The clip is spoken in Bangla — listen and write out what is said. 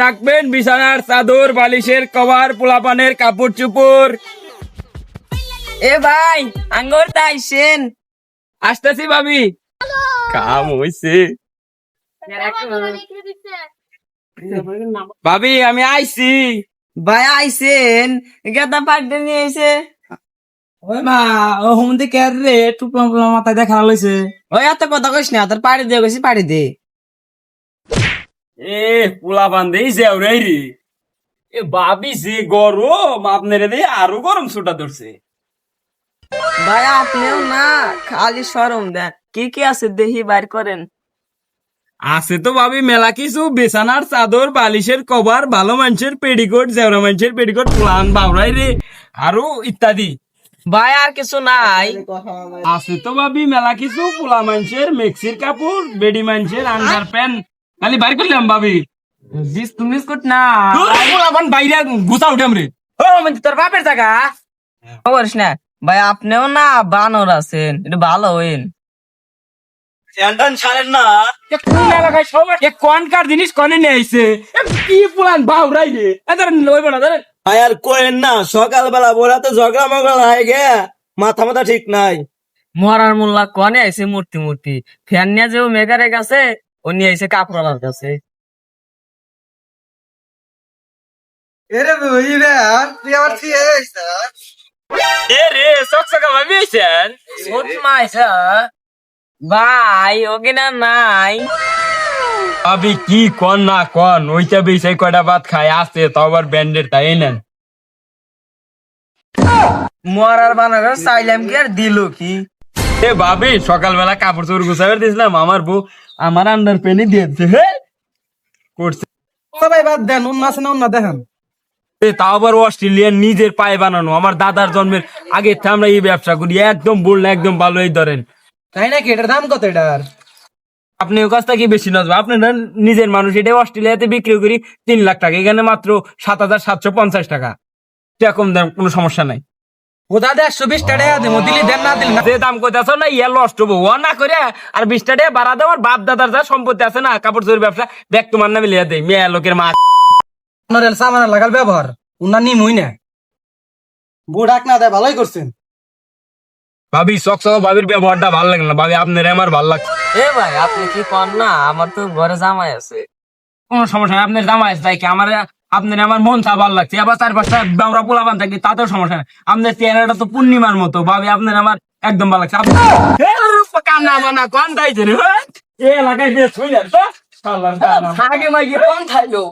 রাখবেন বিছানার চাদর, বালিশের কভার, পোলাপানের কাপড় চুপড়। এ ভাই আঙ্গুর তাইছেন। আসতেছি ভাবি। কাম হইছে ভাবি, আমি আইছি। ভাই আইছেন গেদা পাড়তে নিয়ে এসে। ওই মা ও হুমদি কে রে টুপলা মাথায় দেখা লইছে। ওই এত কথা কইস না, তোর পাড়ি দিয়ে গেছি, পাড়ি দে। এ পোলাপান দেই যাও রে রে। এ ভাবি যে গরম, আপনারে দিয়ে আরো গরম ছুটা ধরছে। ভাই আপনিও না খালি শরম দেন, কি কি আছে দেখি বাইর করেন। আছে তো ভাবি মেলা কিছু, বিছানার চাদর, বালিশের কভার, ভালো মানুষের পেডিকোট, জেওরা মানুষের পেডিকোট, প্লান বাবরাই রে, আরো ইত্যাদি। ভাই আর কিছু নাই? আছে তো ভাবি মেলা কিছু, পোলা মানুষের মেক্সির কাপড়, বেডি মানুষের আন্ডার প্যান্ট। খালি বাইর করলাম ভাবি। বিস্কুট মিস্কুট না? পোলাপান বাইরে গুছা উঠাম রে। ও মানে তোর বাপের জায়গা করিস না। ভাই আপনিও না বানর আছেন, এটা ভালো হইন। কোন এলাকায় সবাই কোনকার জিনিস কনে নিয়ে আইছে? কি পোলান বাবরাই রে, এদের লইব না ধরেন। আর কোয়েন না, সকালবেলা বলা তো ঝগড়া মগড়া হয়ে গে, মাথা মাথা ঠিক নাই। মরার মোল্লা কনে আইছে মূর্তি মূর্তি, ফ্যান নিয়ে যে মেঘারের কাছে, ও নিয়ে আইছে কাপড়ালার কাছে। এরে বই রে, আর তুই আমার কি হইছে? এ রে চকচকা ভাবি আইছেন। ভাই ওকে না নাই। ভাবি কি কন না কন, ওইটা বেশি কয়টা ভাত খায় আছে তো আবার ব্যান্ডের তাই নেন। মরার বানার চাইলাম কি আর দিল কি? এ ভাবি সকালবেলা কাপড় চোপড় গুছাবে দিয়েছিলাম, আমার বউ আমার আন্ডার প্যান্টই দিয়েছে। হে করছে। সবাই বাদ দেন, অন্য আছে না অন্য দেখেন। তাও আবার অস্ট্রেলিয়ান, নিজের পায়ে বানানো। আমার দাদার জন্মের আগে থেকে আমরা এই ব্যবসা করি, একদম বললে একদম ভালোই ধরেন। তাই নাকি? এটার দাম কত এটার? আপনি ও কাছটা কি বেশি নজর, আপনারা নিজের মানুষ, এটা অস্ট্রেলিয়াতে বিক্রি করি 3 লাখ টাকা, এখানে মাত্র 7,750 টাকা। এরকম দাম, কোনো সমস্যা নাই। ও দাদা 120 টাকা দেব, দিলি দেন না দিলি না। যে দাম কইতাছ না ইয়া লস্ট হবো, ও না করে আর 20 টাকা বাড়া দেওয়ার। আমার বাপ দাদার যা সম্পত্তি আছে না, কাপড় চোপড় ব্যবসা, দেখ তোমার নামে লিয়া দেয়, মেয়া লোকের মা। নরেল সামান লাগাল ব্যবহার উনা নিমুই না। বুড়াক না দেয়, ভালোই করছেন। ভাবি চকচক ভাবির ব্যবহারটা ভালো লাগে না ভাবি, আপনার আমার ভালো লাগছে। এ ভাই আপনি কি কর না, আমার তো ঘরে জামাই আছে। কোনো সমস্যা নাই, আপনার জামাই আছে তাই কি আমার, আপনার আমার মন চা ভালো লাগছে। আবার 4-5টা বেওরা পোলাপান থাকি তাতেও সমস্যা নাই। আপনার চেহারাটা তো পূর্ণিমার মতো ভাবি, আপনার আমার একদম ভালো লাগছে। কান্না মানা কন তাইছে রে, এলাকায় বেশ হইলেন তো আগে মাইকে কোন খাইলো।